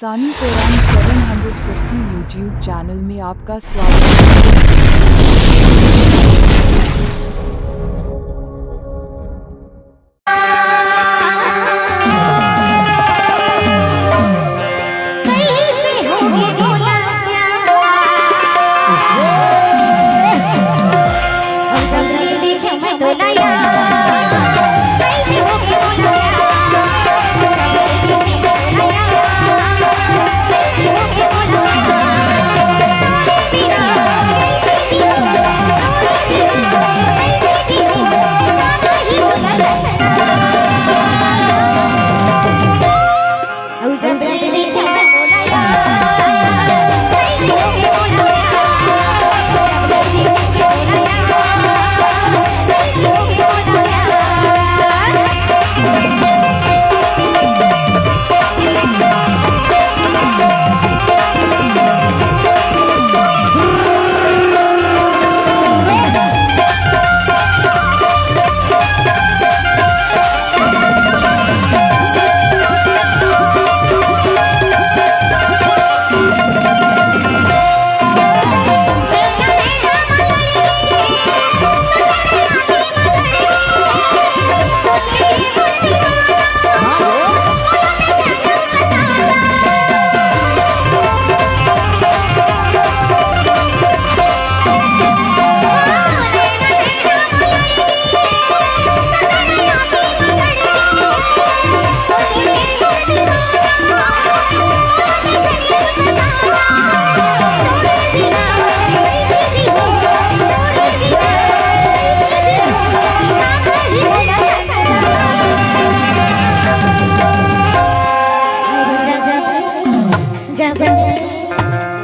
सानी Purana 750 YouTube channel में आपका स्वागत है।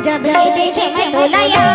जब देखे मैं तो लाया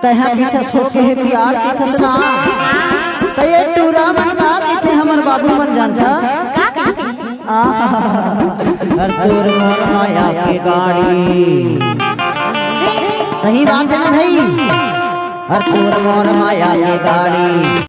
तहाँ बीता सोचे है प्यार की कसना तये टूरा मन का किथे हमर बाबू मन जानता हर तोर मोर माया के गाड़ी सही बात है ना भाई हर तोर मोर माया के गाड़ी।